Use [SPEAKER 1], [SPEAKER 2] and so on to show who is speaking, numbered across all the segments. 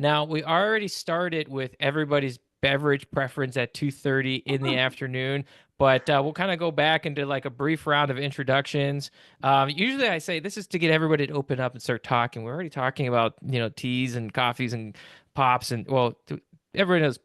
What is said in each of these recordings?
[SPEAKER 1] Now, we already started with everybody's beverage preference at 2:30 in the afternoon, but we'll kind of go back into like a brief round of introductions. Usually I say this is to get everybody to open up and start talking. We're already talking about, teas and coffees and pops and well, everybody knows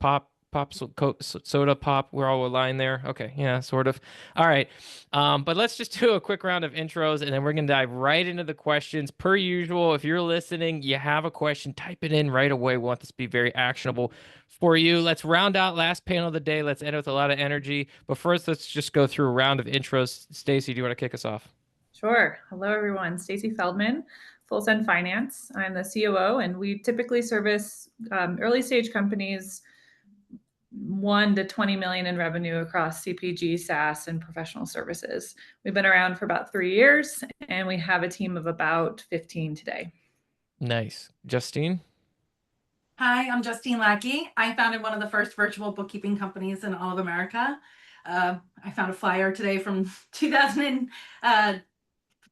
[SPEAKER 1] soda pop. We're all aligned there. Okay, yeah, sort of. All right. But let's just do a quick round of intros and then we're going to dive right into the questions. Per usual, if you're listening, you have a question, type it in right away. We want this to be very actionable for you. Let's round out last panel of the day. Let's end with a lot of energy. But first, let's just go through a round of intros. Stacey, do you want to kick us off?
[SPEAKER 2] Sure. Hello, everyone. Stacey Feldman, Full Send Finance. I'm the COO, and we typically service early stage companies 1 to 20 million in revenue across CPG, SaaS, and professional services. We've been around for about 3 years, and we have a team of about 15 today.
[SPEAKER 1] Nice. Justine?
[SPEAKER 3] Hi, I'm Justine Lackey. I founded one of the first virtual bookkeeping companies in all of America. I found a flyer today from 2002.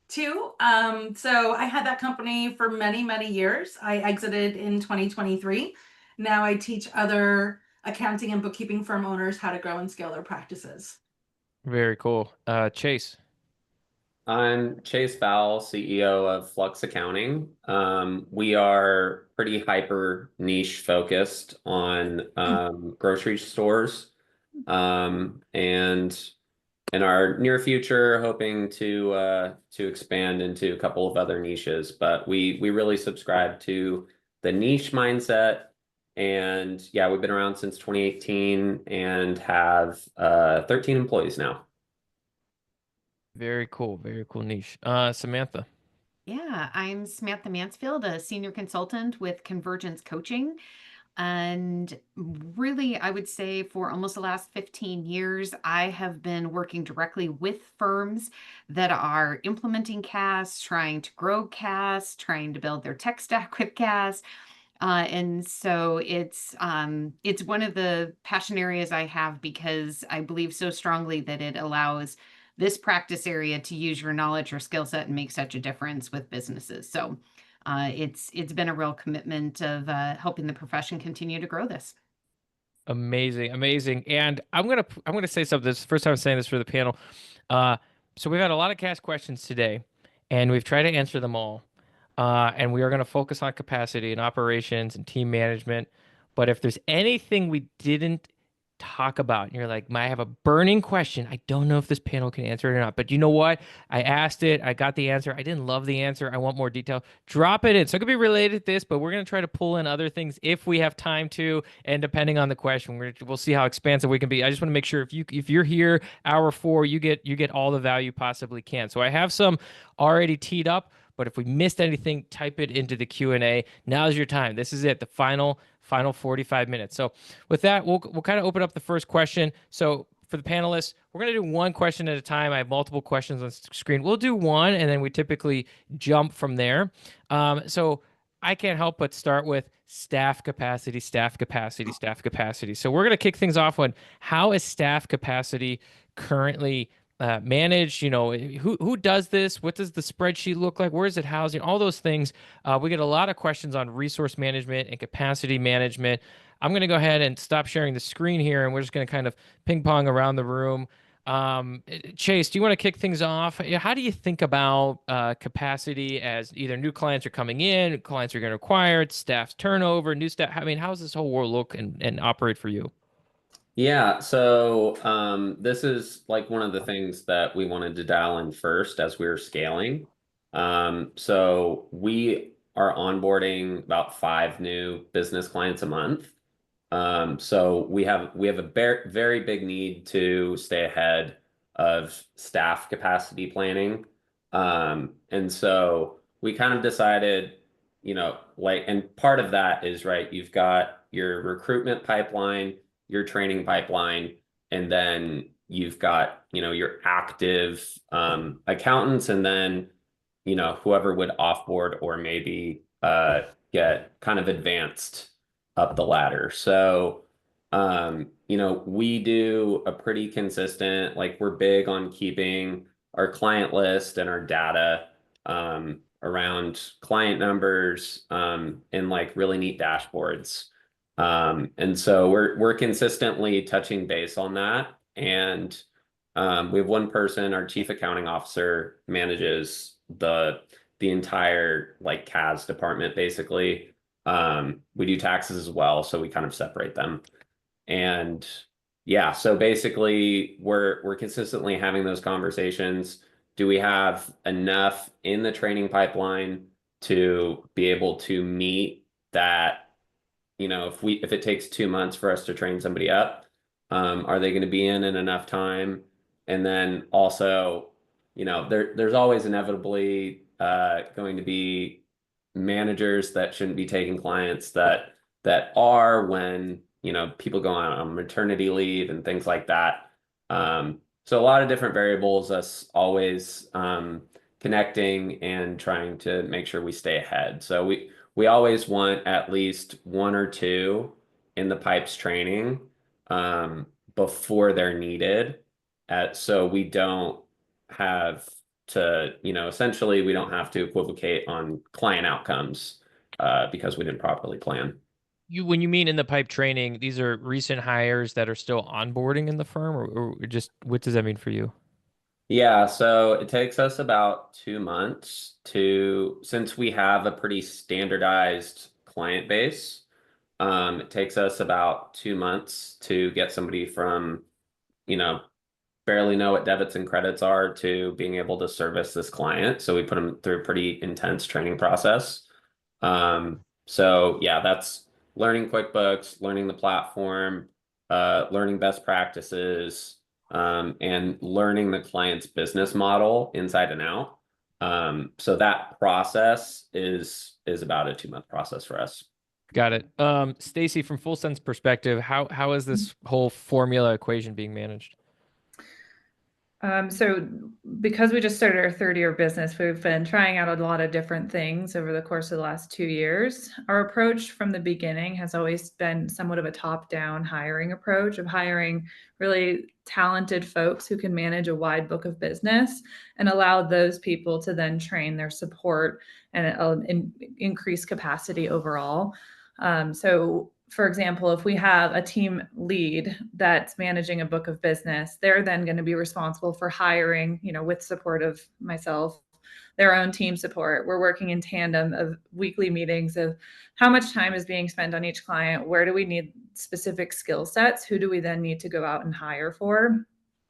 [SPEAKER 3] So I had that company for many, many years. I exited in 2023. Now I teach other accounting and bookkeeping firm owners how to grow and scale their practices.
[SPEAKER 1] Very cool. Chase?
[SPEAKER 4] I'm Chase Vowell, CEO of Flux Accounting. We are pretty hyper niche focused on grocery stores, and in our near future, hoping to expand into a couple of other niches. But we really subscribe to the niche mindset, and yeah, we've been around since 2018 and have 13 employees now.
[SPEAKER 1] Very cool. Very cool niche. Samantha?
[SPEAKER 5] Yeah, I'm Samantha Mansfield, a senior consultant with Convergence Coaching. And really, I would say for almost the last 15 years, I have been working directly with firms that are implementing CAS, trying to grow CAS, trying to build their tech stack with CAS. And so it's one of the passion areas I have because I believe so strongly that it allows this practice area to use your knowledge or skill set and make such a difference with businesses. So it's been a real commitment of helping the profession continue to grow this.
[SPEAKER 1] Amazing, amazing. And I'm gonna say something. This is the first time I'm saying this for the panel. So we've had a lot of cast questions today, and we've tried to answer them all. And we are gonna focus on capacity and operations and team management. But if there's anything we didn't talk about, and you're like, I have a burning question. I don't know if this panel can answer it or not. But you know what? I asked it. I got the answer. I didn't love the answer. I want more detail. Drop it in. So it could be related to this, but we're gonna try to pull in other things if we have time to, and depending on the question, we'll see how expansive we can be. I just want to make sure if you're here hour 4, you get all the value you possibly can. So I have some already teed up. But if we missed anything, type it into the Q&A. Now's your time. This is it, the final 45 minutes. So with that, we'll kind of open up the first question. So for the panelists, we're going to do one question at a time. I have multiple questions on screen. We'll do one, and then we typically jump from there. So I can't help but start with staff capacity, staff capacity, staff capacity. So we're going to kick things off on how is staff capacity currently managed? Who does this? What does the spreadsheet look like? Where is it housed? All those things. We get a lot of questions on resource management and capacity management. I'm going to go ahead and stop sharing the screen here, and we're just going to kind of ping pong around the room. Chase, do you want to kick things off? How do you think about capacity as either new clients are coming in, clients are getting acquired, staff's turnover, new staff? I mean, how does this whole world look and operate for you?
[SPEAKER 4] Yeah, so this is like one of the things that we wanted to dial in first as we were scaling. So we are onboarding about 5 new business clients a month. So we have a very big need to stay ahead of staff capacity planning. And so we kind of decided, and part of that is, right, you've got your recruitment pipeline, your training pipeline, and then you've got, your active accountants, and then, whoever would offboard or maybe get kind of advanced up the ladder. So, we do a pretty consistent, like we're big on keeping our client list and our data around client numbers, and like really neat dashboards. And so we're consistently touching base on that. And we have one person, our chief accounting officer, manages the entire like CAS department basically. We do taxes as well, so we kind of separate them. And yeah, so basically we're consistently having those conversations. Do we have enough in the training pipeline to be able to meet that? If it takes 2 months for us to train somebody up, are they going to be in enough time? And then also, there's always inevitably going to be managers that shouldn't be taking clients that are when people go on maternity leave and things like that. So a lot of different variables, us always connecting and trying to make sure we stay ahead. So we always want at least one or two in the pipes training before they're needed. So we don't have to, essentially we don't have to equivocate on client outcomes because we didn't properly plan.
[SPEAKER 1] When you mean in the pipe training, these are recent hires that are still onboarding in the firm, or just what does that mean for you?
[SPEAKER 4] Yeah, so it takes us about 2 months since we have a pretty standardized client base, it takes us about 2 months to get somebody from, you know, barely know what debits and credits are to being able to service this client. So we put them through a pretty intense training process. So yeah, that's learning QuickBooks, learning the platform, learning best practices, and learning the client's business model inside and out. So that process is about a 2-month process for us.
[SPEAKER 1] Got it. Stacey, from Full Sense perspective, how is this whole formula equation being managed?
[SPEAKER 2] So because we just started our third year of business, we've been trying out a lot of different things over the course of the last 2 years. Our approach from the beginning has always been somewhat of a top-down hiring approach of hiring really talented folks who can manage a wide book of business and allow those people to then train their support and increase capacity overall. So for example, if we have a team lead that's managing a book of business, they're then going to be responsible for hiring, with support of myself, their own team support. We're working in tandem of weekly meetings of how much time is being spent on each client, where do we need specific skill sets, who do we then need to go out and hire for.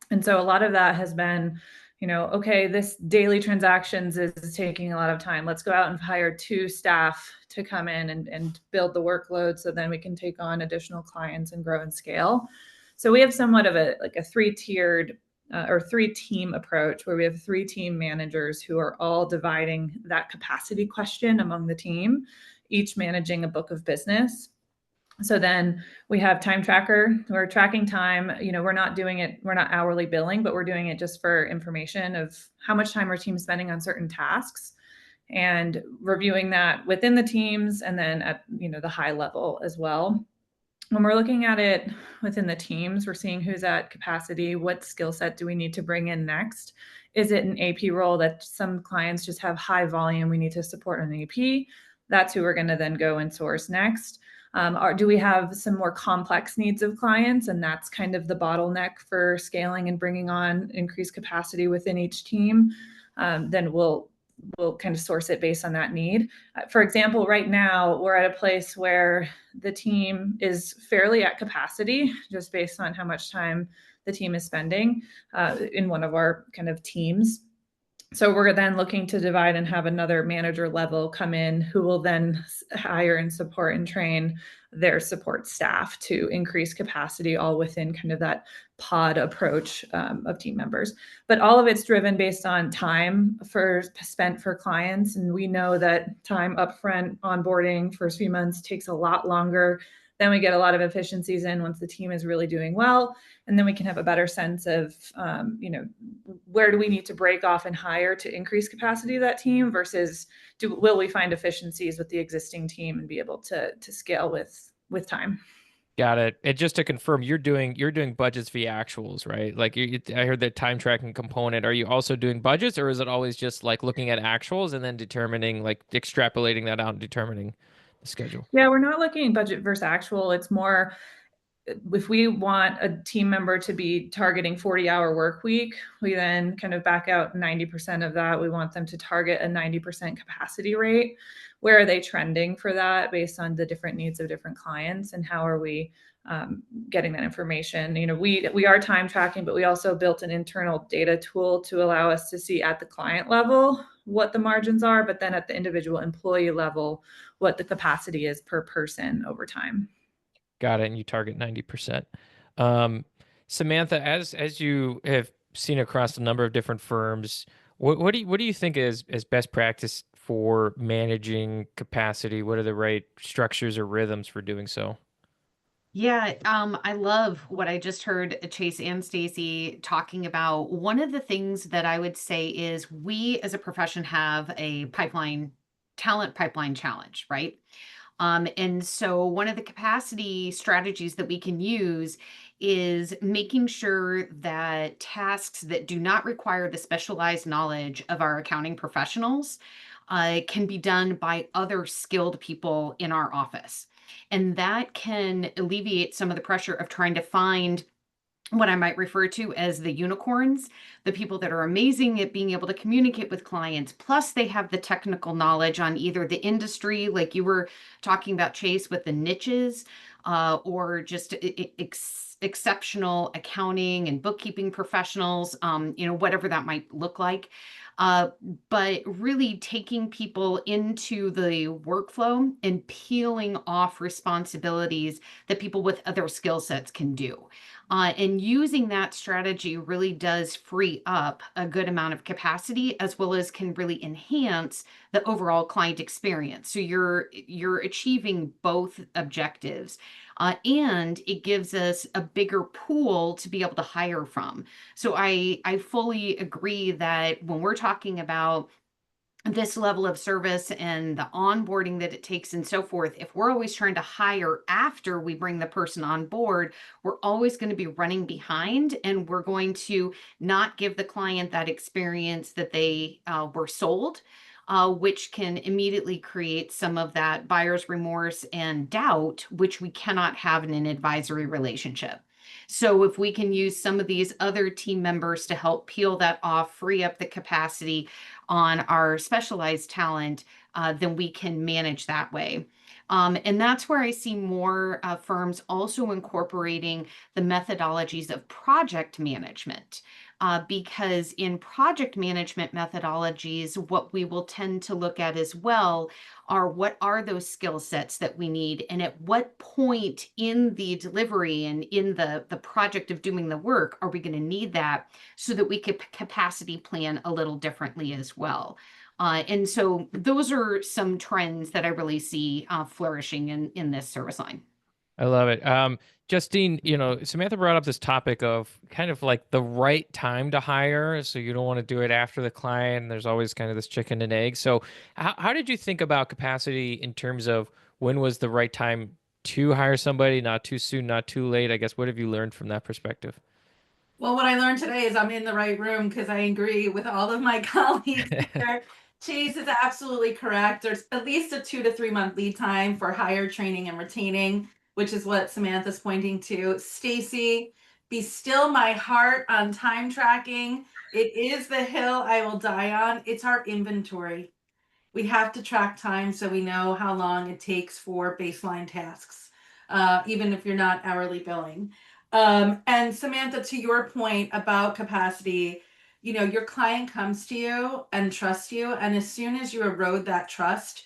[SPEAKER 2] And so a lot of that has been, okay, this daily transactions is taking a lot of time. Let's go out and hire 2 staff to come in and build the workload so then we can take on additional clients and grow and scale. So we have somewhat of a 3-tiered or 3-team approach where we have 3 team managers who are all dividing that capacity question among the team, each managing a book of business. So then we have time tracker. We're tracking time. We're not hourly billing, but we're doing it just for information of how much time our team's spending on certain tasks and reviewing that within the teams and then at, the high level as well. When we're looking at it within the teams, we're seeing who's at capacity, what skill set do we need to bring in next? Is it an AP role that some clients just have high volume, we need to support an AP? That's who we're going to then go and source next. Or do we have some more complex needs of clients? And that's kind of the bottleneck for scaling and bringing on increased capacity within each team. Then we'll kind of source it based on that need. For example, right now we're at a place where the team is fairly at capacity just based on how much time the team is spending in one of our kind of teams. So we're then looking to divide and have another manager level come in who will then hire and support and train their support staff to increase capacity, all within kind of that pod approach of team members. But all of it's driven based on time spent for clients. And we know that time upfront onboarding first few months takes a lot longer. Then we get a lot of efficiencies in once the team is really doing well. And then we can have a better sense of, where do we need to break off and hire to increase capacity of that team versus will we find efficiencies with the existing team and be able to scale with time.
[SPEAKER 1] Got it. And just to confirm, you're doing budgets via actuals, right? Like I heard the time tracking component. Are you also doing budgets, or is it always just like looking at actuals and then determining, like extrapolating that out and determining the schedule?
[SPEAKER 2] Yeah, we're not looking at budget versus actual. It's more if we want a team member to be targeting 40-hour work week, we then kind of back out 90% of that. We want them to target a 90% capacity rate. Where are they trending for that based on the different needs of different clients, and how are we getting that information? You know, we are time tracking, but we also built an internal data tool to allow us to see at the client level what the margins are, but then at the individual employee level, what the capacity is per person over time.
[SPEAKER 1] Got it. And you target 90%. Um, Samantha, as you have seen across a number of different firms, what do you think is best practice for managing capacity? What are the right structures or rhythms for doing so?
[SPEAKER 5] Yeah, I love what I just heard Chase and Stacey talking about. One of the things that I would say is we as a profession have a talent pipeline challenge, right? And so one of the capacity strategies that we can use is making sure that tasks that do not require the specialized knowledge of our accounting professionals can be done by other skilled people in our office. And that can alleviate some of the pressure of trying to find what I might refer to as the unicorns, the people that are amazing at being able to communicate with clients. Plus, they have the technical knowledge on either the industry, like you were talking about, Chase, with the niches, or just exceptional accounting and bookkeeping professionals, whatever that might look like. Uh, but really taking people into the workflow and peeling off responsibilities that people with other skill sets can do. And using that strategy really does free up a good amount of capacity, as well as can really enhance the overall client experience. So you're achieving both objectives, and it gives us a bigger pool to be able to hire from. So I fully agree that when we're talking about this level of service and the onboarding that it takes and so forth, if we're always trying to hire after we bring the person on board, we're always going to be running behind, and we're going to not give the client that experience that they were sold, which can immediately create some of that buyer's remorse and doubt, which we cannot have in an advisory relationship. So if we can use some of these other team members to help peel that off, free up the capacity on our specialized talent, then we can manage that way. And that's where I see more firms also incorporating the methodologies of project management. Because in project management methodologies, what we will tend to look at as well are what are those skill sets that we need, and at what point in the delivery and in the project of doing the work are we going to need that, so that we could capacity plan a little differently as well. And so those are some trends that I really see flourishing in this service line.
[SPEAKER 1] I love it. Justine, Samantha brought up this topic of kind of like the right time to hire. So you don't want to do it after the client. There's always kind of this chicken and egg. So how did you think about capacity in terms of when was the right time to hire somebody? Not too soon, not too late. I guess, what have you learned from that perspective?
[SPEAKER 3] Well, what I learned today is I'm in the right room because I agree with all of my colleagues here. Chase is absolutely correct. There's at least a 2 to 3 month lead time for hire, training, and retaining, which is what Samantha's pointing to. Stacey, be still my heart on time tracking. It is the hill I will die on. It's our inventory. We have to track time so we know how long it takes for baseline tasks, even if you're not hourly billing. And Samantha, to your point about capacity, your client comes to you and trusts you, and as soon as you erode that trust,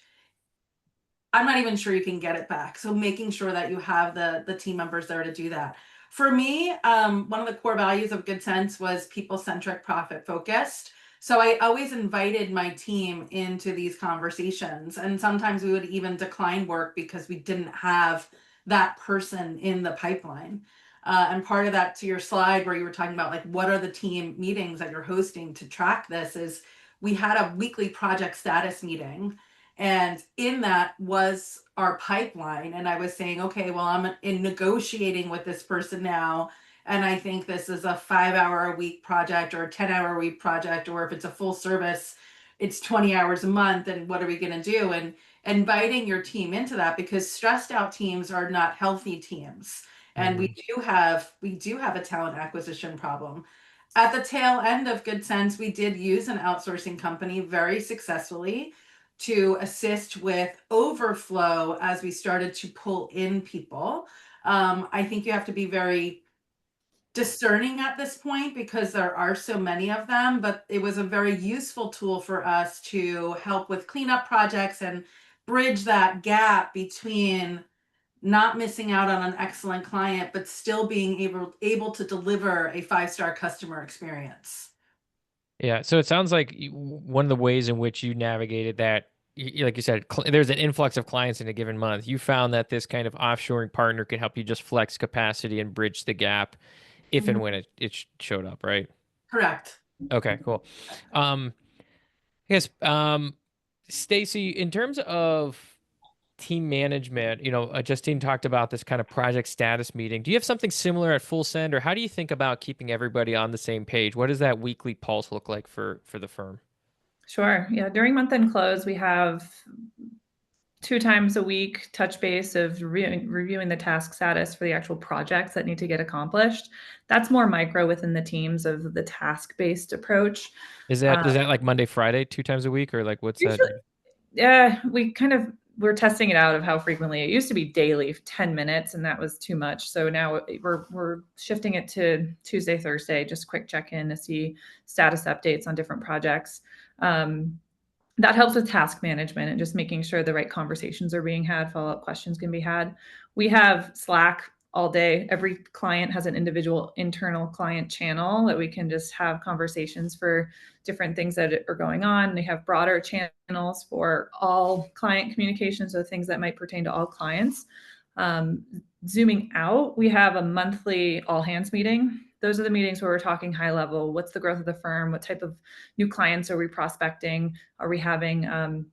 [SPEAKER 3] I'm not even sure you can get it back. So making sure that you have the team members there to do that. For me, one of the core values of Good Sense was people-centric, profit-focused. So I always invited my team into these conversations, and sometimes we would even decline work because we didn't have that person in the pipeline. And part of that, to your slide where you were talking about like what are the team meetings that you're hosting to track this, is we had a weekly project status meeting, And in that was our pipeline. And I was saying, okay, well, I'm in negotiating with this person now. And I think this is a 5 hour a week project or a 10 hour a week project, or if it's a full service, it's 20 hours a month. And what are we going to do? And inviting your team into that, because stressed out teams are not healthy teams. And we do have a talent acquisition problem. At the tail end of Good Sense, we did use an outsourcing company very successfully to assist with overflow as we started to pull in people. I think you have to be very discerning at this point because there are so many of them, but it was a very useful tool for us to help with cleanup projects and bridge that gap between not missing out on an excellent client, but still being able to deliver a 5-star customer experience.
[SPEAKER 1] Yeah. So it sounds like one of the ways in which you navigated that, like you said, there's an influx of clients in a given month. You found that this kind of offshoring partner could help you just flex capacity and bridge the gap if and when it showed up, right?
[SPEAKER 3] Correct.
[SPEAKER 1] Okay, cool. Yes, Stacey, in terms of team management, Justine talked about this kind of project status meeting. Do you have something similar at Full Send, or how do you think about keeping everybody on the same page? What does that weekly pulse look like for the firm?
[SPEAKER 2] Sure. Yeah. During month end close, we have 2 times a week touch base of reviewing the task status for the actual projects that need to get accomplished. That's more micro within the teams of the task-based approach.
[SPEAKER 1] Is that like Monday, Friday, 2 times a week, or like what's that?
[SPEAKER 2] Yeah, we're testing it out of how frequently. It used to be daily, 10 minutes, and that was too much. So now we're shifting it to Tuesday, Thursday, just quick check-in to see status updates on different projects. That helps with task management and just making sure the right conversations are being had, follow-up questions can be had. We have Slack all day. Every client has an individual internal client channel that we can just have conversations for different things that are going on. We have broader channels for all client communications, so things that might pertain to all clients. Zooming out, we have a monthly all hands meeting. Those are the meetings where we're talking high level. What's the growth of the firm? What type of new clients are we prospecting? Are we having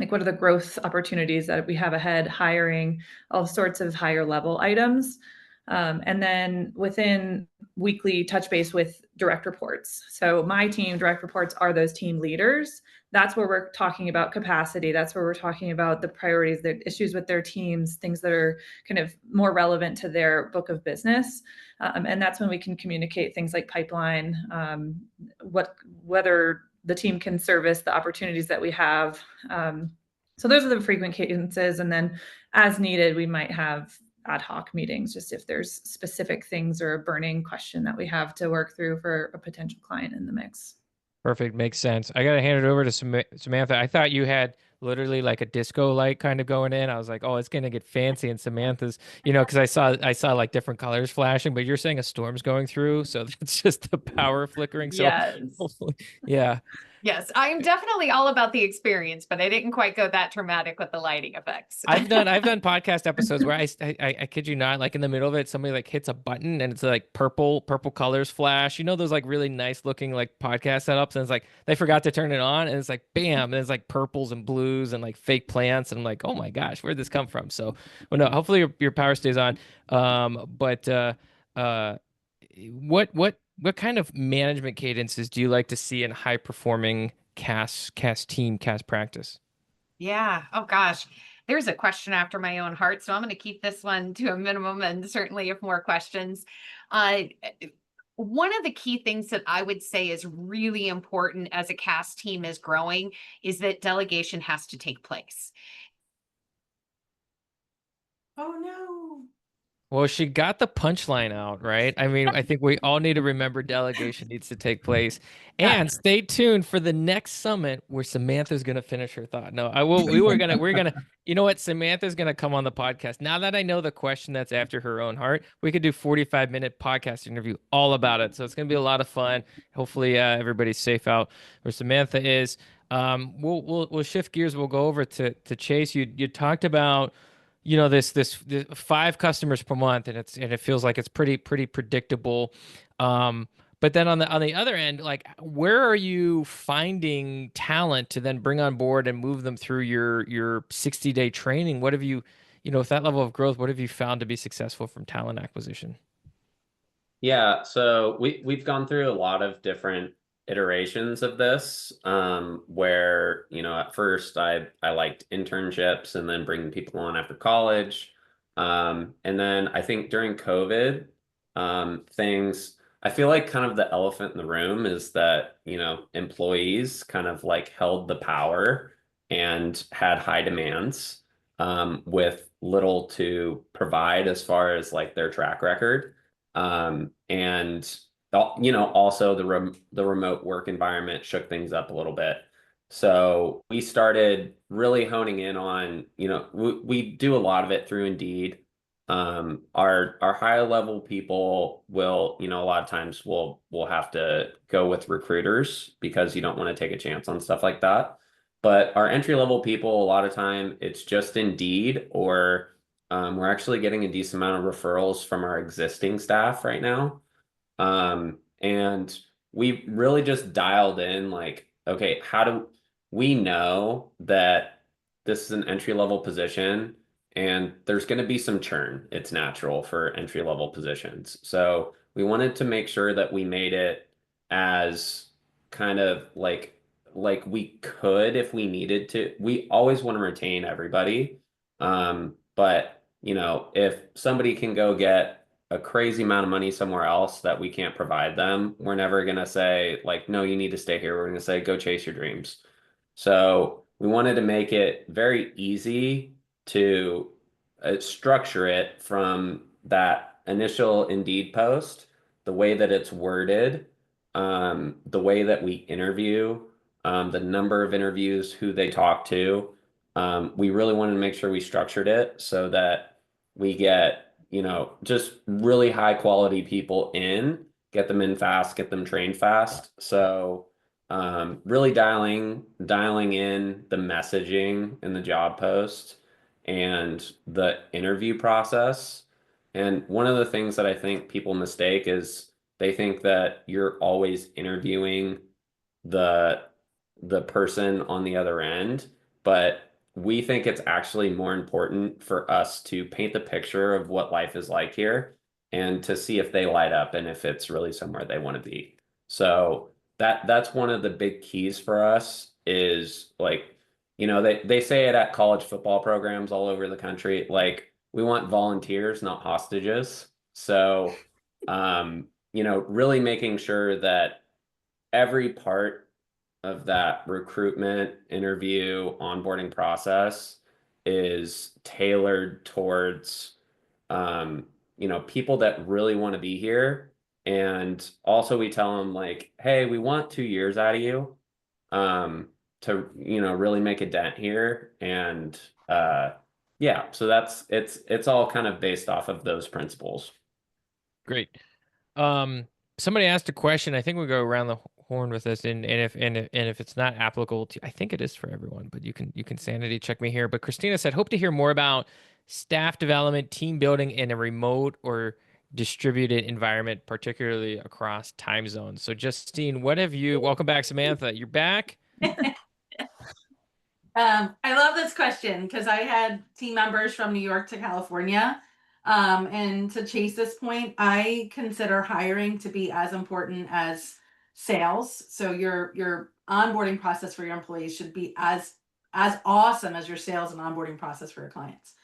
[SPEAKER 2] what are the growth opportunities that we have ahead, hiring, all sorts of higher level items. And then within weekly touch base with direct reports. So my team direct reports are those team leaders. That's where we're talking about capacity. That's where we're talking about the priorities, the issues with their teams, things that are kind of more relevant to their book of business. And that's when we can communicate things like pipeline, whether the team can service the opportunities that we have. So those are the frequent cadences. And then as needed, we might have ad hoc meetings, just if there's specific things or a burning question that we have to work through for a potential client in the mix.
[SPEAKER 1] Perfect. Makes sense. I got to hand it over to Samantha. I thought you had literally like a disco light kind of going in. I was like, oh, it's going to get fancy. And Samantha's, because I saw like different colors flashing, but you're saying a storm's going through. So it's just the power flickering. So
[SPEAKER 5] Yes.
[SPEAKER 1] hopefully, yeah.
[SPEAKER 5] Yes, I'm definitely all about the experience, but I didn't quite go that dramatic with the lighting effects.
[SPEAKER 1] I've done podcast episodes where I kid you not, like in the middle of it, somebody like hits a button and it's like purple colors flash. Those like really nice looking like podcast setups, and it's like they forgot to turn it on, and it's like bam, and it's like purples and blues and like fake plants, and I'm like, oh my gosh, where'd this come from? So, well, no, hopefully your power stays on. But what kind of management cadences do you like to see in high performing CAS team, CAS practice?
[SPEAKER 5] Yeah. Oh gosh. There's a question after my own heart. So I'm going to keep this one to a minimum, and certainly if more questions. One of the key things that I would say is really important as a CAS team is growing is that delegation has to take place.
[SPEAKER 3] Oh no.
[SPEAKER 1] Well, she got the punchline out, right? I mean, I think we all need to remember delegation needs to take place. And stay tuned for the next summit where Samantha's going to finish her thought. No, we're going to, you know what? Samantha's going to come on the podcast. Now that I know the question that's after her own heart, we could do 45-minute podcast interview all about it. So it's going to be a lot of fun. Hopefully everybody's safe out where Samantha is. We'll shift gears. We'll go over to Chase. You talked about this 5 customers per month, and it feels like it's pretty predictable. But then on the other end, like where are you finding talent to then bring on board and move them through your 60-day training? What have you, with that level of growth, what have you found to be successful from talent acquisition?
[SPEAKER 4] Yeah, so we've gone through a lot of different iterations of this, where, at first I liked internships and then bringing people on after college. And then I think during COVID, I feel like kind of the elephant in the room is that, employees kind of like held the power and had high demands, with little to provide as far as like their track record. And also the remote work environment shook things up a little bit. So we started really honing in on, we do a lot of it through Indeed. Our higher level people will, a lot of times we'll have to go with recruiters because you don't want to take a chance on stuff like that. But our entry level people, a lot of time it's just Indeed, or we're actually getting a decent amount of referrals from our existing staff right now. And we really just dialed in like, okay, how do we know that this is an entry level position and there's going to be some churn? It's natural for entry level positions. So we wanted to make sure that we made it as kind of like we could if we needed to. We always want to retain everybody. But if somebody can go get a crazy amount of money somewhere else that we can't provide them, we're never going to say like, no, you need to stay here. We're going to say, go chase your dreams. So we wanted to make it very easy to structure it from that initial Indeed post, the way that it's worded, the way that we interview, the number of interviews, who they talk to. We really wanted to make sure we structured it so that we get, just really high quality people in, get them in fast, get them trained fast. So really dialing in the messaging in the job post and the interview process. And one of the things that I think people mistake is they think that you're always interviewing the the person on the other end, but we think it's actually more important for us to paint the picture of what life is like here and to see if they light up and if it's really somewhere they want to be. So that's one of the big keys for us is like, they say it at college football programs all over the country, like we want volunteers, not hostages. So, really making sure that every part of that recruitment, interview, onboarding process is tailored towards people that really want to be here. And also we tell them like, hey, we want 2 years out of you to really make a dent here. And yeah, so it's all kind of based off of those principles.
[SPEAKER 1] Great. Somebody asked a question. I think we go around the horn with this, and if it's not applicable to, I think it is for everyone, but you can sanity check me here. But Christina said, hope to hear more about staff development, team building in a remote or distributed environment, particularly across time zones. So Justine, welcome back, Samantha. You're back.
[SPEAKER 3] I love this question because I had team members from New York to California. And to chase this point, I consider hiring to be as important as sales. So your onboarding process for your employees should be as awesome as your sales and onboarding process for your clients.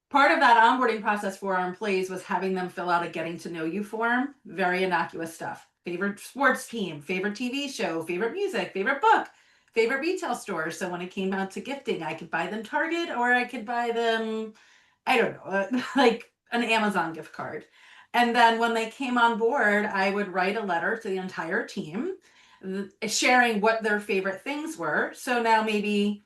[SPEAKER 3] Part of that onboarding process for our employees was having them fill out a getting to know you form. Very innocuous stuff. Favorite sports team, favorite TV show, favorite music, favorite book, favorite retail store. So when it came out to gifting, I could buy them Target or I could buy them, I don't know, like an Amazon gift card. And then when they came on board, I would write a letter to the entire team sharing what their favorite things were. So now maybe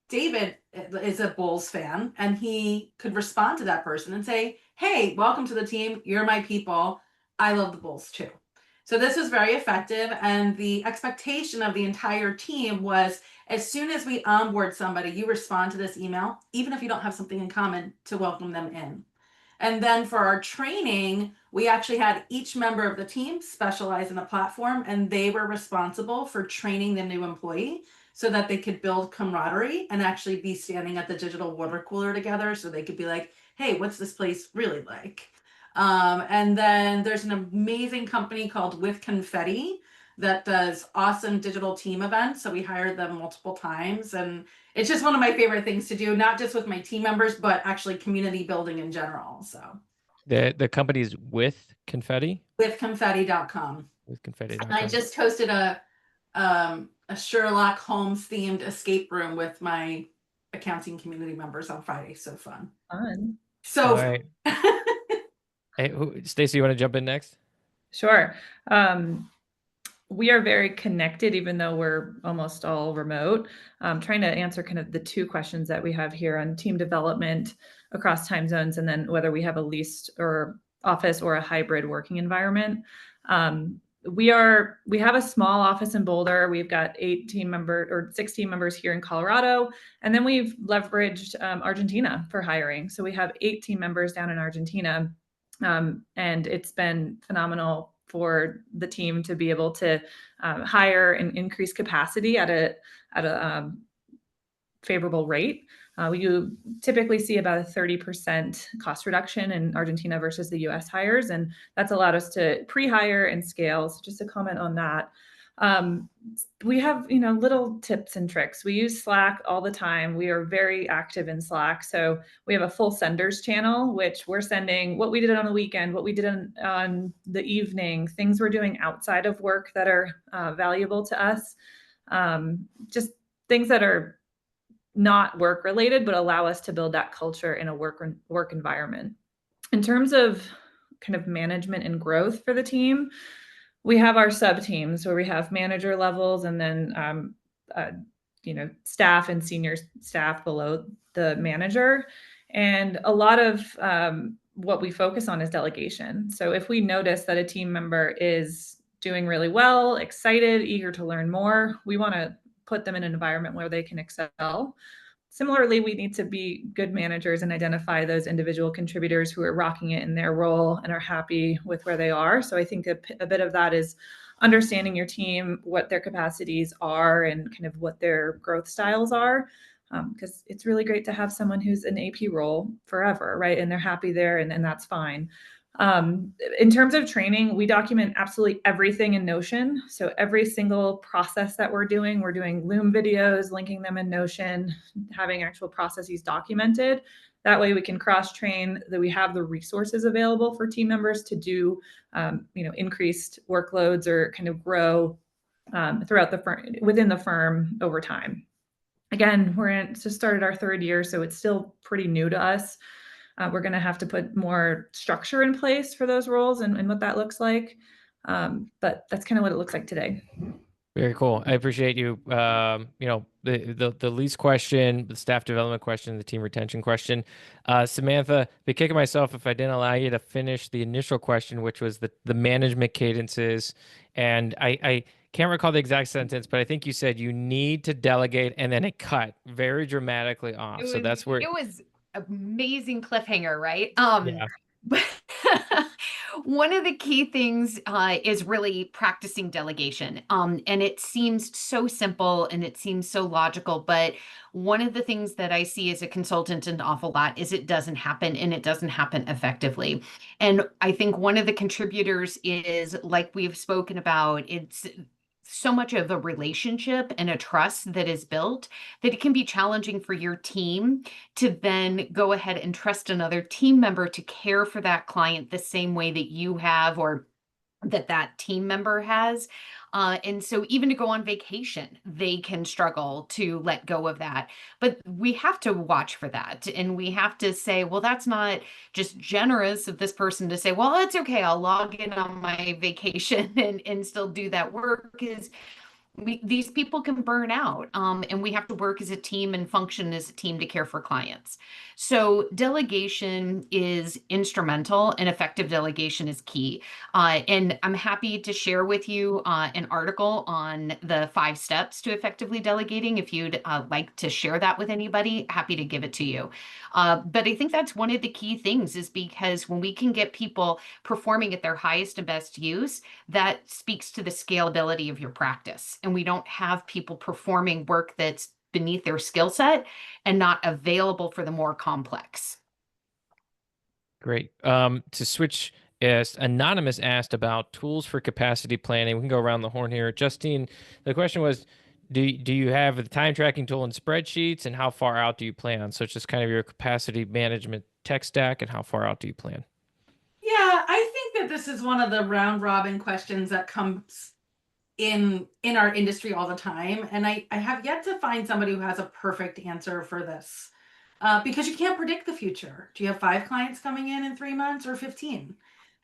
[SPEAKER 3] David is a Bulls fan and he could respond to that person and say, hey, welcome to the team. You're my people. I love the Bulls too. So this was very effective. And the expectation of the entire team was as soon as we onboard somebody, you respond to this email, even if you don't have something in common, to welcome them in. And then for our training, we actually had each member of the team specialize in a platform, and they were responsible for training the new employee so that they could build camaraderie and actually be standing at the digital water cooler together so they could be like, hey, what's this place really like? And then there's an amazing company called With Confetti that does awesome digital team events. So we hired them multiple times, and it's just one of my favorite things to do, not just with my team members, but actually community building in general. So
[SPEAKER 1] The company's with confetti.
[SPEAKER 3] withconfetti.com.
[SPEAKER 1] With
[SPEAKER 3] And I
[SPEAKER 1] confetti.com.
[SPEAKER 3] just hosted a Sherlock Holmes themed escape room with my accounting community members on Friday. So fun.
[SPEAKER 2] Fun.
[SPEAKER 3] So
[SPEAKER 1] All right. Hey, Stacey, you want to jump in next?
[SPEAKER 2] Sure. We are very connected, even though we're almost all remote. Trying to answer kind of the two questions that we have here on team development across time zones, and then whether we have a leased or office or a hybrid working environment. We have a small office in Boulder. We've got 6 team members here in Colorado, and then we've leveraged Argentina for hiring. So we have 8 team members down in Argentina, and it's been phenomenal for the team to be able to hire and increase capacity at a favorable rate. We typically see about a 30% cost reduction in Argentina versus the US hires, and that's allowed us to pre-hire and scale. So just to comment on that. We have, little tips and tricks. We use Slack all the time. We are very active in Slack. So we have a full senders channel, which we're sending what we did on the weekend, what we did on the evening, things we're doing outside of work that are valuable to us. Just things that are not work related, but allow us to build that culture in a work environment. In terms of kind of management and growth for the team, we have our sub teams where we have manager levels and then staff and senior staff below the manager. And a lot of what we focus on is delegation. So if we notice that a team member is doing really well, excited, eager to learn more, we want to put them in an environment where they can excel. Similarly, we need to be good managers and identify those individual contributors who are rocking it in their role and are happy with where they are. So I think a bit of that is understanding your team, what their capacities are, and kind of what their growth styles are. Because it's really great to have someone who's an AP role forever, right? And they're happy there, and that's fine. In terms of training, we document absolutely everything in Notion. So every single process that we're doing Loom videos, linking them in Notion, having actual processes documented. That way we can cross-train, that we have the resources available for team members to do, increased workloads or kind of grow throughout the firm, within the firm over time. Again, just started our 3rd year, so it's still pretty new to us. We're going to have to put more structure in place for those roles and what that looks like. But that's kind of what it looks like today.
[SPEAKER 1] Very cool. I appreciate you. The lease question, the staff development question, the team retention question. Samantha, be kicking myself if I didn't allow you to finish the initial question, which was the management cadences. And I can't recall the exact sentence, but I think you said you need to delegate, and then it cut very dramatically off. So that's where
[SPEAKER 5] it was amazing cliffhanger, right?
[SPEAKER 1] Yeah.
[SPEAKER 5] But one of the key things is really practicing delegation. And it seems so simple and it seems so logical, but one of the things that I see as a consultant an awful lot is it doesn't happen, and it doesn't happen effectively. And I think one of the contributors is, like we've spoken about, it's so much of a relationship and a trust that is built that it can be challenging for your team to then go ahead and trust another team member to care for that client the same way that you have, or that team member has. And so even to go on vacation, they can struggle to let go of that. But we have to watch for that. And we have to say, well, that's not just generous of this person to say, well, it's okay, I'll log in on my vacation and still do that work. Is these people can burn out, and we have to work as a team and function as a team to care for clients. So delegation is instrumental, and effective delegation is key. And I'm happy to share with you an article on the 5 steps to effectively delegating. If you'd like to share that with anybody, happy to give it to you. But I think that's one of the key things, is because when we can get people performing at their highest and best use, that speaks to the scalability of your practice. And we don't have people performing work that's beneath their skill set and not available for the more complex.
[SPEAKER 1] Great. To switch, as Anonymous asked about tools for capacity planning. We can go around the horn here. Justine, the question was, do you have the time tracking tool and spreadsheets, and how far out do you plan? So it's just kind of your capacity management tech stack, and how far out do you plan?
[SPEAKER 3] Yeah, I think that this is one of the round robin questions that comes in our industry all the time. And I have yet to find somebody who has a perfect answer for this. Because you can't predict the future. Do you have 5 clients coming in 3 months or 15?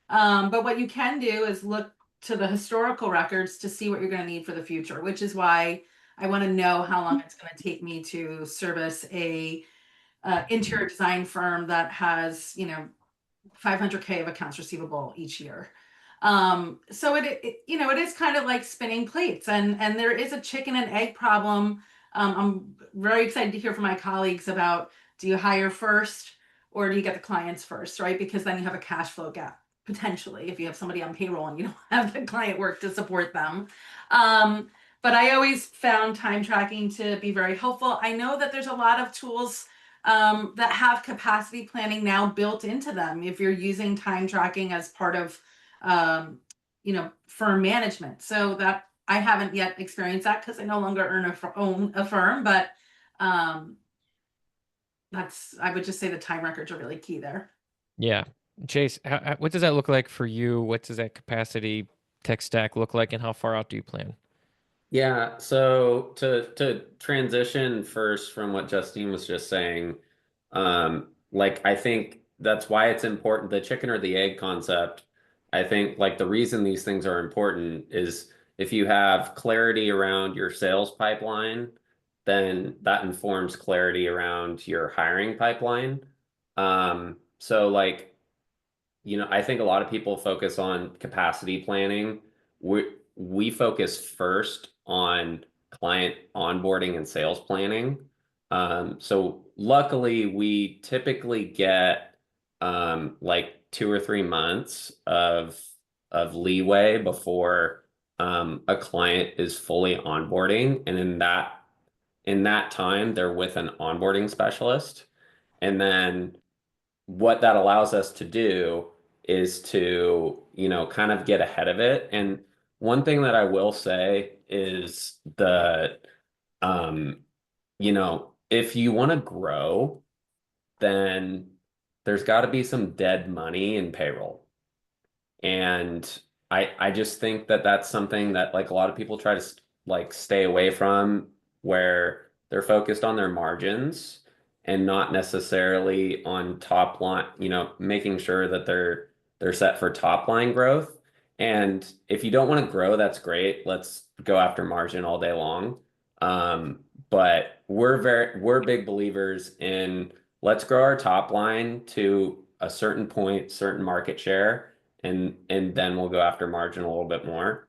[SPEAKER 3] But what you can do is look to the historical records to see what you're going to need for the future, which is why I want to know how long it's going to take me to service a interior design firm that has, 500K of accounts receivable each year. So it is kind of like spinning plates, and there is a chicken and egg problem. I'm very excited to hear from my colleagues about, do you hire first or do you get the clients first, right? Because then you have a cash flow gap potentially if you have somebody on payroll and you don't have the client work to support them. But I always found time tracking to be very helpful. I know that there's a lot of tools that have capacity planning now built into them if you're using time tracking as part of firm management. So that I haven't yet experienced that because I no longer own a firm, but I would just say the time records are really key there.
[SPEAKER 1] Yeah. Chase, what does that look like for you? What does that capacity tech stack look like, and how far out do you plan?
[SPEAKER 4] Yeah, so to transition first from what Justine was just saying, like I think that's why it's important, the chicken or the egg concept. I think like the reason these things are important is if you have clarity around your sales pipeline, then that informs clarity around your hiring pipeline. So like I think a lot of people focus on capacity planning. We focus first on client onboarding and sales planning. So luckily, we typically get like 2 or 3 months of leeway before a client is fully onboarding, and in that time, they're with an onboarding specialist, and then what that allows us to do is to, kind of get ahead of it. And one thing that I will say is um, if you want to grow, then there's got to be some dead money in payroll. And I just think that that's something that like a lot of people try to like stay away from, where they're focused on their margins and not necessarily on top line, making sure that they're set for top line growth. And if you don't want to grow, that's great. Let's go after margin all day long. But we're big believers in, let's grow our top line to a certain point, certain market share, and then we'll go after margin a little bit more.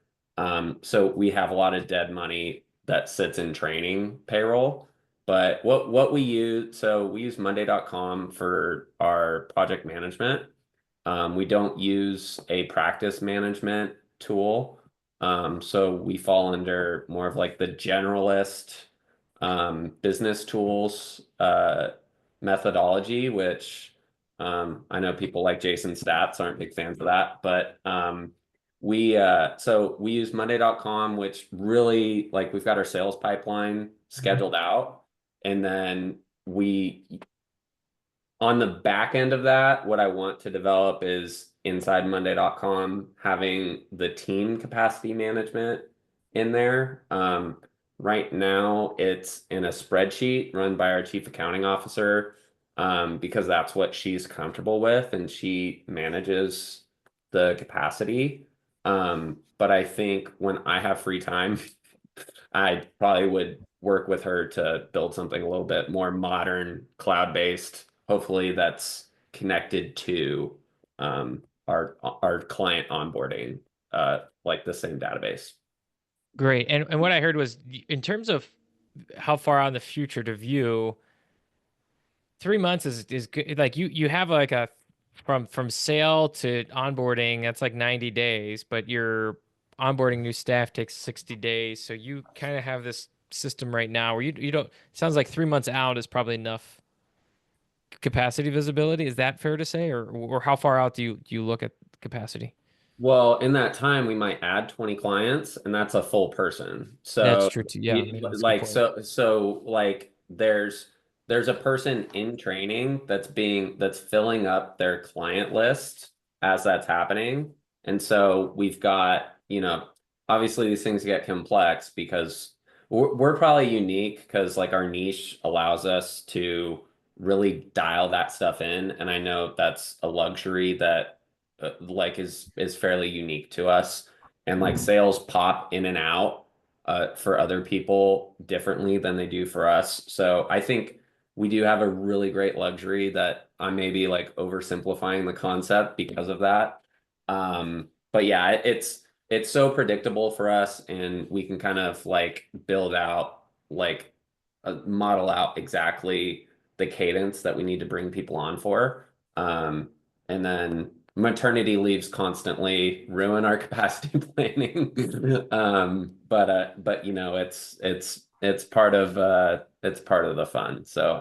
[SPEAKER 4] So we have a lot of dead money that sits in training payroll. But what we use, so we use Monday.com for our project management. We don't use a practice management tool. So we fall under more of like the generalist business tools methodology, which I know people like Jason Stats aren't big fans of that, but so we use Monday.com, which really like we've got our sales pipeline scheduled out, and then on the back end of that, what I want to develop is inside Monday.com having the team capacity management in there. Right now, it's in a spreadsheet run by our chief accounting officer, because that's what she's comfortable with, and she manages the capacity. But I think when I have free time, I probably would work with her to build something a little bit more modern, cloud-based. Hopefully that's connected to our client onboarding, like the same database.
[SPEAKER 1] Great. And what I heard was in terms of how far out in the future to view, 3 months is good. Like you have like a from sale to onboarding, that's like 90 days, but your onboarding new staff takes 60 days. So you kind of have this system right now where you don't, it sounds like 3 months out is probably enough capacity visibility. Is that fair to say? Or how far out do you look at capacity?
[SPEAKER 4] Well, in that time, we might add 20 clients, and that's a full person.
[SPEAKER 1] That's
[SPEAKER 4] So,
[SPEAKER 1] true too. Yeah, maybe that's a good
[SPEAKER 4] like,
[SPEAKER 1] point.
[SPEAKER 4] like, there's a person in training that's filling up their client list as that's happening. And so we've got, obviously these things get complex because we're probably unique because like our niche allows us to really dial that stuff in. And I know that's a luxury that like is fairly unique to us, and like sales pop in and out for other people differently than they do for us. So I think we do have a really great luxury that I may be like oversimplifying the concept because of that. But yeah, it's so predictable for us, and we can kind of like build out like model out exactly the cadence that we need to bring people on for. And then maternity leaves constantly ruin our capacity planning. But it's part of the fun. So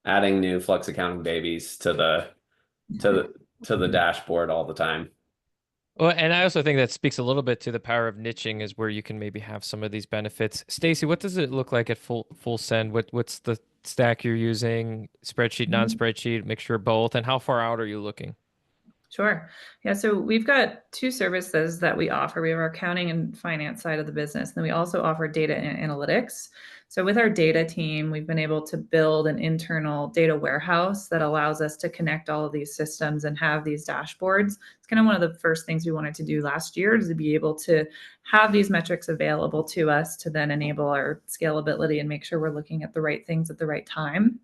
[SPEAKER 4] adding new flex accounting babies to the to the dashboard all the time.
[SPEAKER 1] Well, and I also think that speaks a little bit to the power of niching is where you can maybe have some of these benefits. Stacey, what does it look like at full send? What's the stack you're using? Spreadsheet, non-spreadsheet, mixture of both, and how far out are you looking?
[SPEAKER 2] Sure. Yeah. So we've got two services that we offer. We have our accounting and finance side of the business, and then we also offer data and analytics. So with our data team, we've been able to build an internal data warehouse that allows us to connect all of these systems and have these dashboards. It's kind of one of the first things we wanted to do last year, is to be able to have these metrics available to us to then enable our scalability and make sure we're looking at the right things at the right time.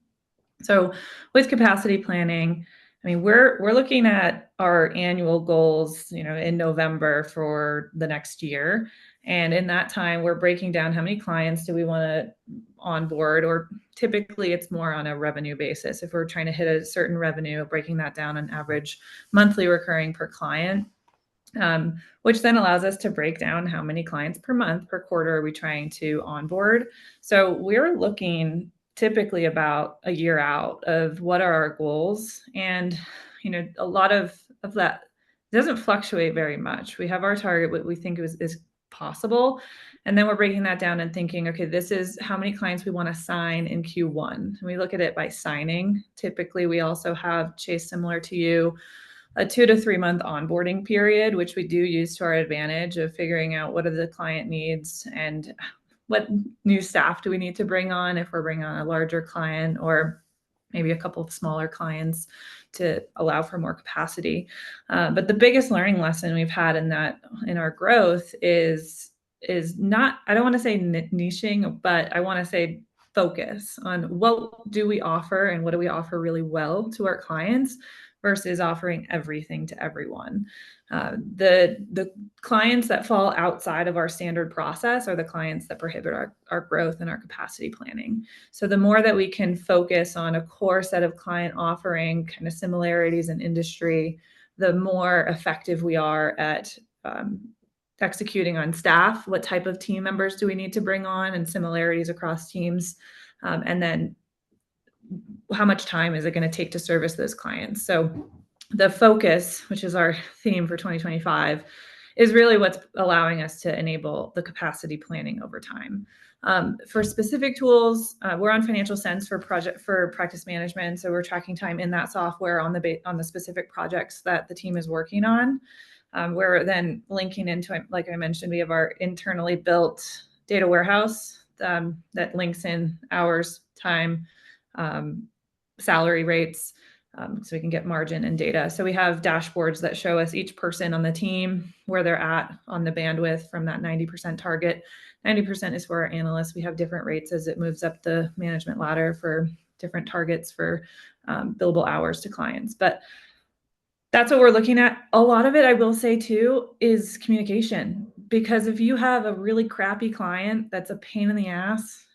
[SPEAKER 2] So with capacity planning, I mean, we're looking at our annual goals, in November for the next year. And in that time, we're breaking down how many clients do we want to onboard, or typically it's more on a revenue basis. If we're trying to hit a certain revenue, breaking that down on average monthly recurring per client, which then allows us to break down how many clients per month, per quarter are we trying to onboard. So we're looking typically about a year out of what are our goals. And, a lot of that doesn't fluctuate very much. We have our target, what we think is possible. And then we're breaking that down and thinking, okay, this is how many clients we want to sign in Q1. And we look at it by signing. Typically, we also have, Chase, similar to you, a 2 to 3 month onboarding period, which we do use to our advantage of figuring out what are the client needs and what new staff do we need to bring on if we're bringing on a larger client, or maybe a couple of smaller clients to allow for more capacity. But the biggest learning lesson we've had in our growth is not, I don't want to say niching, but I want to say focus on what do we offer and what do we offer really well to our clients versus offering everything to everyone. The clients that fall outside of our standard process are the clients that prohibit our growth and our capacity planning. So the more that we can focus on a core set of client offering, kind of similarities in industry, the more effective we are at executing on staff. What type of team members do we need to bring on, and similarities across teams? And then how much time is it going to take to service those clients? So the focus, which is our theme for 2025, is really what's allowing us to enable the capacity planning over time. For specific tools, we're on Financial Sense for practice management. So we're tracking time in that software on the specific projects that the team is working on. We're then linking into, like I mentioned, we have our internally built data warehouse that links in hours, time, salary rates, so we can get margin and data. So we have dashboards that show us each person on the team, where they're at on the bandwidth from that 90% target. 90% is for our analysts. We have different rates as it moves up the management ladder for different targets for billable hours to clients. But that's what we're looking at. A lot of it, I will say too, is communication. Because if you have a really crappy client that's a pain in the ass,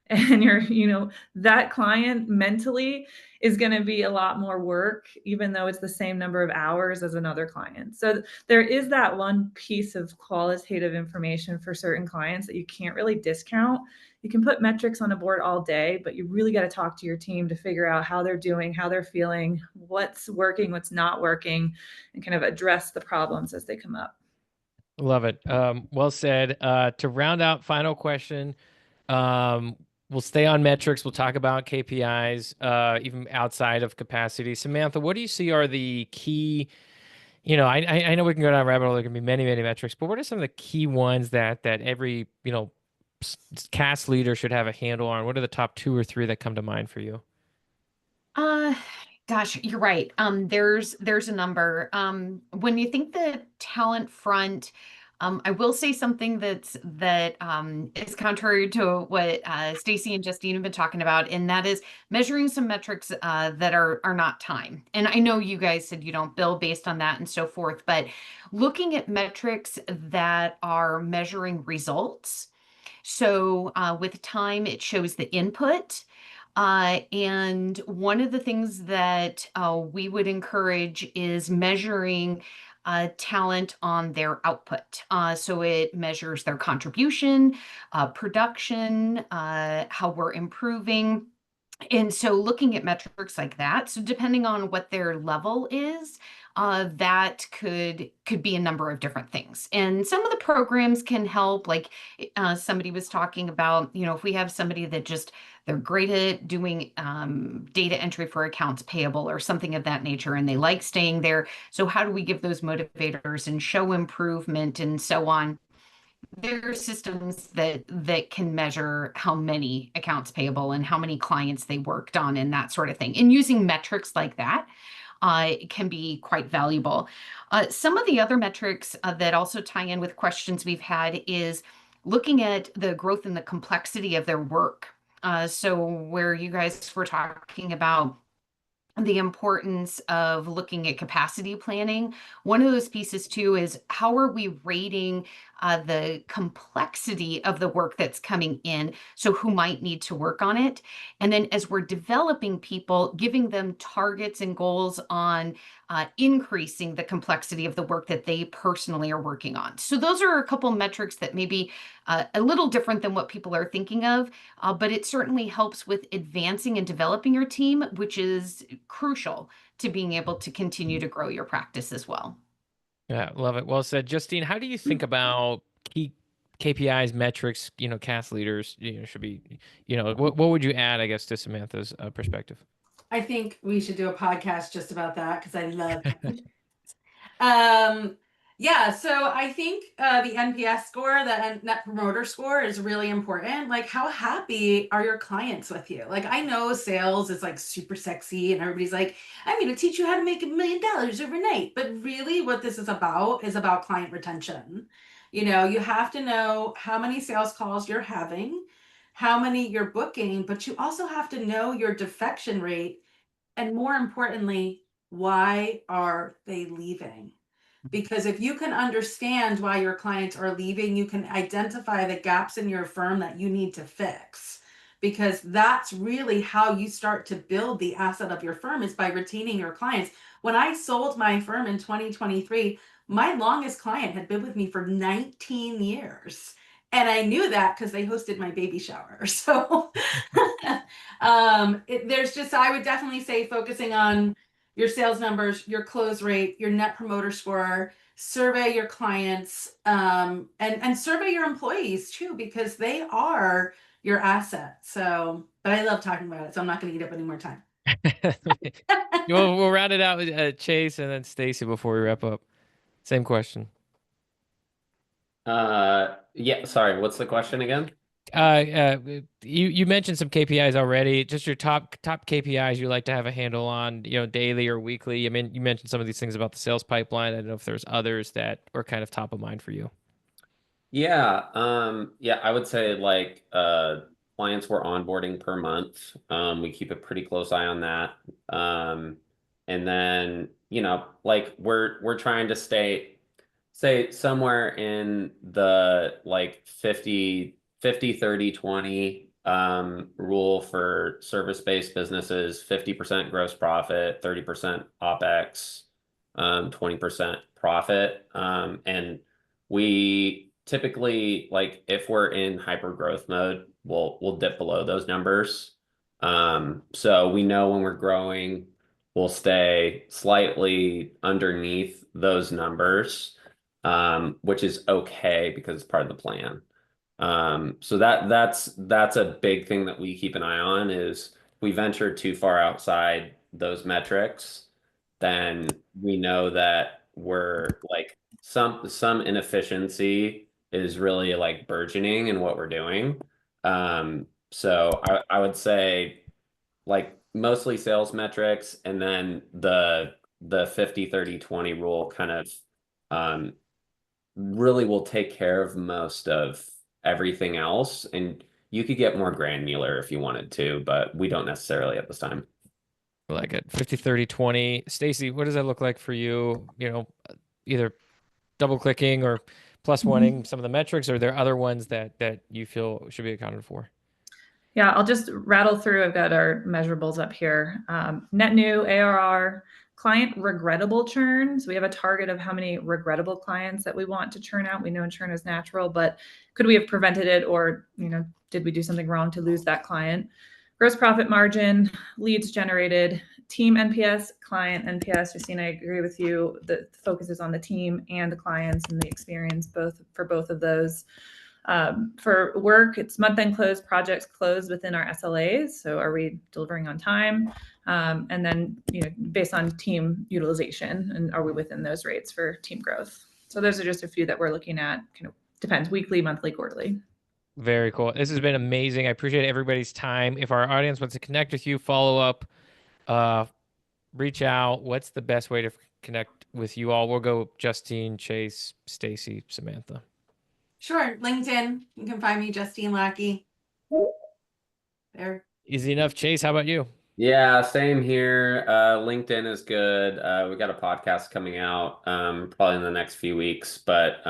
[SPEAKER 2] and that client mentally is going to be a lot more work, even though it's the same number of hours as another client. So there is that one piece of qualitative information for certain clients that you can't really discount. You can put metrics on a board all day, but you really got to talk to your team to figure out how they're doing, how they're feeling, what's working, what's not working, and kind of address the problems as they come up.
[SPEAKER 1] Love it. Well said. To round out, final question. We'll stay on metrics. We'll talk about KPIs, even outside of capacity. Samantha, what do you see are the key? I know we can go down a rabbit hole. There can be many, many metrics, but what are some of the key ones that every CAS leader should have a handle on? What are the top 2 or 3 that come to mind for you?
[SPEAKER 5] Uh, Gosh, you're right. There's a number. When you think the talent front, I will say something that is contrary to what Stacey and Justine have been talking about, and that is measuring some metrics that are not time. And I know you guys said you don't bill based on that and so forth, but looking at metrics that are measuring results. So with time, it shows the input. And one of the things that we would encourage is measuring talent on their output. So it measures their contribution, production, how we're improving. And so looking at metrics like that, so depending on what their level is, that could be a number of different things. And some of the programs can help, like somebody was talking about, if we have somebody that just they're great at doing data entry for accounts payable or something of that nature, and they like staying there. So how do we give those motivators and show improvement and so on? There are systems that can measure how many accounts payable and how many clients they worked on and that sort of thing. And using metrics like that can be quite valuable. Some of the other metrics that also tie in with questions we've had is looking at the growth and the complexity of their work. So where you guys were talking about the importance of looking at capacity planning. One of those pieces too is how are we rating the complexity of the work that's coming in? So who might need to work on it? And then as we're developing people, giving them targets and goals on increasing the complexity of the work that they personally are working on. So those are a couple metrics that may be a little different than what people are thinking of, but it certainly helps with advancing and developing your team, which is crucial to being able to continue to grow your practice as well.
[SPEAKER 1] Yeah, love it. Well said. Justine, how do you think about key KPIs, metrics, CAS leaders, should be, what would you add, I guess, to Samantha's perspective?
[SPEAKER 3] I think we should do a podcast just about that because I love yeah, so I think the NPS score, the Net Promoter Score, is really important. Like, how happy are your clients with you? Like, I know sales is like super sexy and everybody's like, I'm going to teach you how to make $1 million overnight. But really what this is about client retention. You have to know how many sales calls you're having, how many you're booking, but you also have to know your defection rate. And more importantly, why are they leaving? Because if you can understand why your clients are leaving, you can identify the gaps in your firm that you need to fix. Because that's really how you start to build the asset of your firm, is by retaining your clients. When I sold my firm in 2023, my longest client had been with me for 19 years. And I knew that because they hosted my baby shower. So I would definitely say focusing on your sales numbers, your close rate, your net promoter score, survey your clients, and survey your employees too, because they are your asset. So, but I love talking about it, so I'm not going to eat up any more time.
[SPEAKER 1] We'll round it out with Chase and then Stacey before we wrap up. Same question.
[SPEAKER 4] Yeah, sorry, what's the question again?
[SPEAKER 1] You mentioned some KPIs already. Just your top KPIs you like to have a handle on, daily or weekly. I mean, you mentioned some of these things about the sales pipeline. I don't know if there's others that are kind of top of mind for you.
[SPEAKER 4] Yeah, I would say like clients we're onboarding per month. We keep a pretty close eye on that. Um and then, like we're trying to say somewhere in the like 50/50/30/20 rule for service-based businesses, 50% gross profit, 30% OpEx, 20% profit. And we typically, like, if we're in hyper growth mode, we'll dip below those numbers. So we know when we're growing, we'll stay slightly underneath those numbers, which is okay because it's part of the plan. So that's a big thing that we keep an eye on is if we venture too far outside those metrics, then we know that we're like some inefficiency is really like burgeoning in what we're doing. So I would say like mostly sales metrics, and then the 50/30/20 rule kind of um really will take care of most of everything else. And you could get more granular if you wanted to, but we don't necessarily at this time.
[SPEAKER 1] I like it. 50/30/20. Stacey, what does that look like for you? Either double clicking or plus oneing some of the metrics, or are there other ones that you feel should be accounted for?
[SPEAKER 2] Yeah, I'll just rattle through. I've got our measurables up here. Net new ARR, client regrettable churn. So we have a target of how many regrettable clients that we want to churn out. We know churn is natural, but could we have prevented it, or did we do something wrong to lose that client? Gross profit margin, leads generated, team NPS, client NPS. Justine, I agree with you. The focus is on the team and the clients and the experience for both of those. For work, it's month-end close, projects closed within our SLAs. So are we delivering on time? And then, based on team utilization, and are we within those rates for team growth? So those are just a few that we're looking at. Kind of depends, weekly, monthly, quarterly.
[SPEAKER 1] Very cool. This has been amazing. I appreciate everybody's time. If our audience wants to connect with you, follow up, uh, reach out, what's the best way to connect with you all? We'll go Justine, Chase, Stacey, Samantha.
[SPEAKER 3] Sure. LinkedIn. You can find me, Justine Lackey. There.
[SPEAKER 1] Easy enough. Chase, how about you?
[SPEAKER 4] Yeah, same here. LinkedIn is good. We got a podcast coming out probably in the next few weeks, but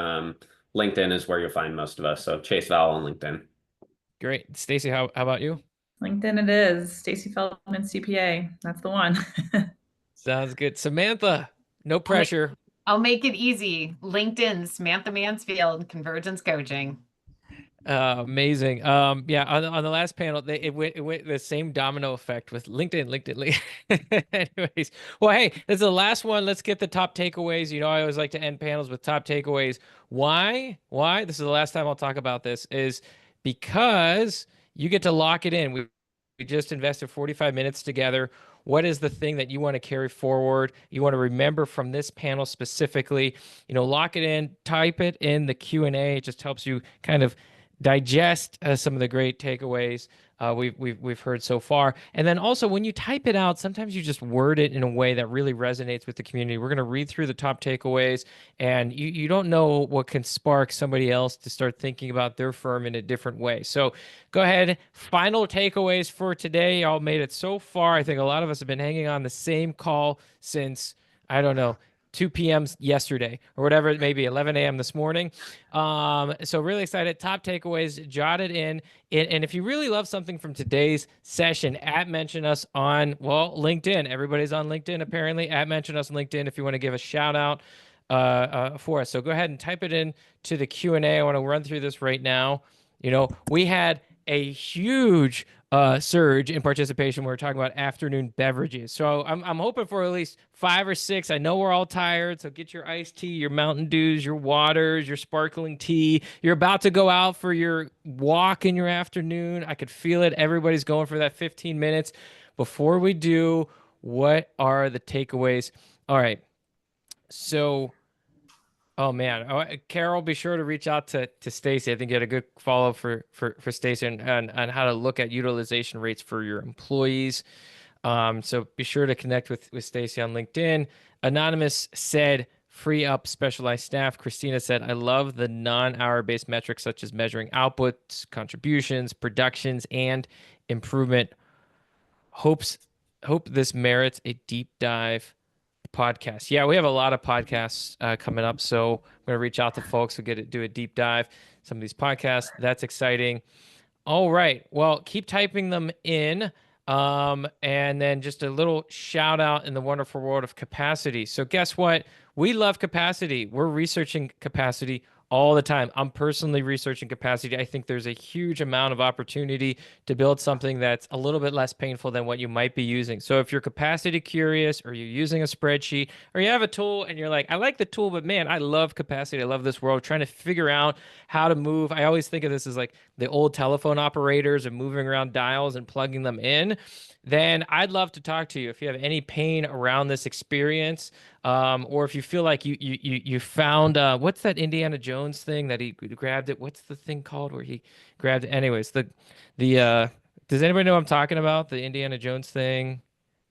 [SPEAKER 4] LinkedIn is where you'll find most of us. So Chase Vowell on LinkedIn.
[SPEAKER 1] Great. Stacey, how about you?
[SPEAKER 2] LinkedIn it is. Stacey Feldman, CPA. That's the one.
[SPEAKER 1] Sounds good. Samantha, no pressure.
[SPEAKER 5] I'll make it easy. LinkedIn, Samantha Mansfield, Convergence Coaching.
[SPEAKER 1] Amazing. Yeah, on the last panel, it went the same domino effect with LinkedIn. Anyways, well, hey, this is the last one. Let's get the top takeaways. I always like to end panels with top takeaways. Why? This is the last time I'll talk about this, is because you get to lock it in. We just invested 45 minutes together. What is the thing that you want to carry forward? You want to remember from this panel specifically? Lock it in, type it in the Q&A. It just helps you kind of digest some of the great takeaways we've heard so far. And then also, when you type it out, sometimes you just word it in a way that really resonates with the community. We're going to read through the top takeaways, and you don't know what can spark somebody else to start thinking about their firm in a different way. So go ahead. Final takeaways for today. Y'all made it so far. I think a lot of us have been hanging on the same call since, I don't know, 2 p.m. yesterday or whatever it may be, 11 a.m. this morning. So really excited. Top takeaways, jot it in. And if you really love something from today's session, mention us on, LinkedIn. Everybody's on LinkedIn, apparently. Mention us on LinkedIn if you want to give a shout out for us. So go ahead and type it in to the Q&A. I want to run through this right now. We had a huge surge in participation. We were talking about afternoon beverages. So I'm hoping for at least 5 or 6. I know we're all tired, so get your iced tea, your Mountain Dews, your waters, your sparkling tea. You're about to go out for your walk in your afternoon. I could feel it. Everybody's going for that 15 minutes. Before we do, what are the takeaways? All right. So, oh man, Carol, be sure to reach out to Stacey. I think you had a good follow for Stacey on how to look at utilization rates for your employees. So be sure to connect with Stacey on LinkedIn. Anonymous said free up specialized staff. Christina said, I love the non-hour based metrics such as measuring outputs, contributions, productions, and improvement. Hopes hope this merits a deep dive podcast. Yeah, we have a lot of podcasts coming up, so I'm going to reach out to folks who do a deep dive. Some of these podcasts, that's exciting. All right. Well, keep typing them in. And then just a little shout out in the wonderful world of capacity. So guess what? We love capacity. We're researching capacity all the time. I'm personally researching capacity. I think there's a huge amount of opportunity to build something that's a little bit less painful than what you might be using. So if you're capacity curious or you're using a spreadsheet or you have a tool and you're like, I like the tool, but man, I love capacity. I love this world, trying to figure out how to move. I always think of this as like the old telephone operators and moving around dials and plugging them in. Then I'd love to talk to you if you have any pain around this experience, or if you feel like you found what's that Indiana Jones thing that he grabbed it? What's the thing called where he grabbed it? Anyways, the does anybody know what I'm talking about? The Indiana Jones thing?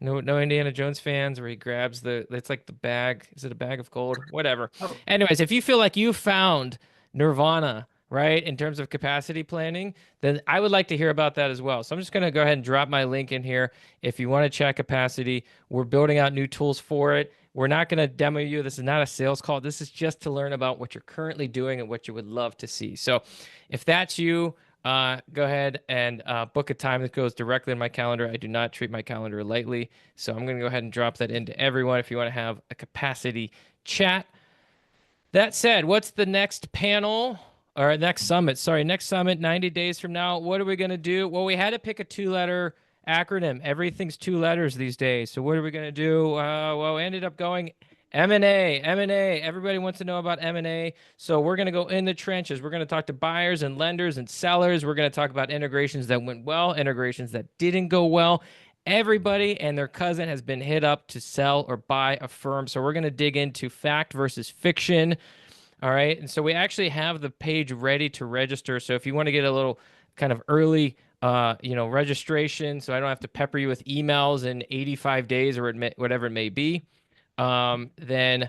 [SPEAKER 1] No Indiana Jones fans where he grabs it's like the bag. Is it a bag of gold? Whatever.
[SPEAKER 3] Oh,
[SPEAKER 1] Anyways, if you feel like you found Nirvana, right, in terms of capacity planning, then I would like to hear about that as well. So I'm just going to go ahead and drop my link in here. If you want to check capacity, we're building out new tools for it. We're not going to demo you. This is not a sales call. This is just to learn about what you're currently doing and what you would love to see. So if that's you, go ahead and book a time that goes directly in my calendar. I do not treat my calendar lightly. So I'm going to go ahead and drop that into everyone if you want to have a capacity chat. That said, what's the next panel or next summit? Sorry, next summit, 90 days from now. What are we going to do? Well, we had to pick a 2-letter acronym. Everything's 2 letters these days. So what are we going to do? Well, we ended up going M&A. M&A. Everybody wants to know about M&A. So we're going to go in the trenches. We're going to talk to buyers and lenders and sellers. We're going to talk about integrations that went well, integrations that didn't go well. Everybody and their cousin has been hit up to sell or buy a firm. So we're going to dig into fact versus fiction. All right. And so we actually have the page ready to register. So if you want to get a little kind of early, registration, so I don't have to pepper you with emails in 85 days or whatever it may be, then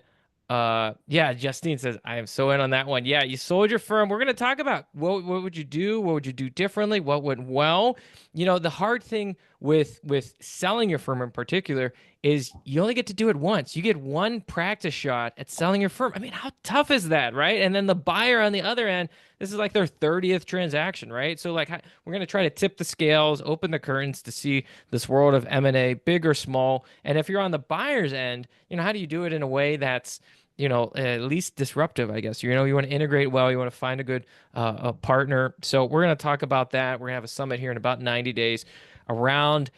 [SPEAKER 1] yeah, Justine says, I am so in on that one. Yeah, you sold your firm. We're going to talk about what would you do? What would you do differently? What went well? The hard thing with selling your firm in particular is you only get to do it once. You get one practice shot at selling your firm. I mean, how tough is that, right? And then the buyer on the other end, this is like their 30th transaction, right? So like we're going to try to tip the scales, open the curtains to see this world of M&A, big or small. And if you're on the buyer's end, how do you do it in a way that's at least disruptive, I guess. You want to integrate well. You want to find a good a partner. So we're going to talk about that. We're going to have a summit here in about 90 days around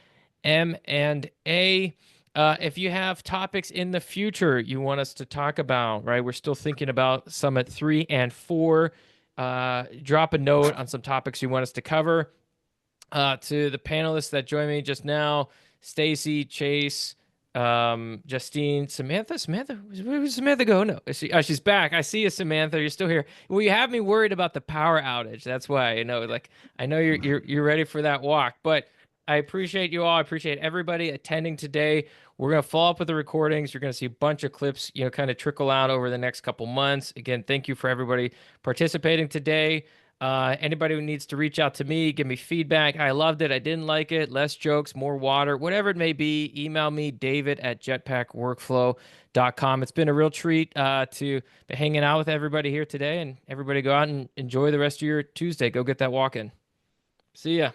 [SPEAKER 1] M&A. If you have topics in the future you want us to talk about, right? We're still thinking about Summit 3 and 4. Drop a note on some topics you want us to cover. To the panelists that joined me just now, Stacey, Chase, Justine, Samantha, where did Samantha go? No, she's back. I see you, Samantha. You're still here. Well, you have me worried about the power outage. That's why I know you're ready for that walk. But I appreciate you all. I appreciate everybody attending today. We're gonna follow up with the recordings. You're gonna see a bunch of clips, kind of trickle out over the next couple months. Again, thank you for everybody participating today. Anybody who needs to reach out to me, give me feedback. I loved it. I didn't like it. Less jokes, more water, whatever it may be. Email me, david@jetpackworkflow.com. It's been a real treat to be hanging out with everybody here today, and everybody go out and enjoy the rest of your Tuesday. Go get that walk in. See ya.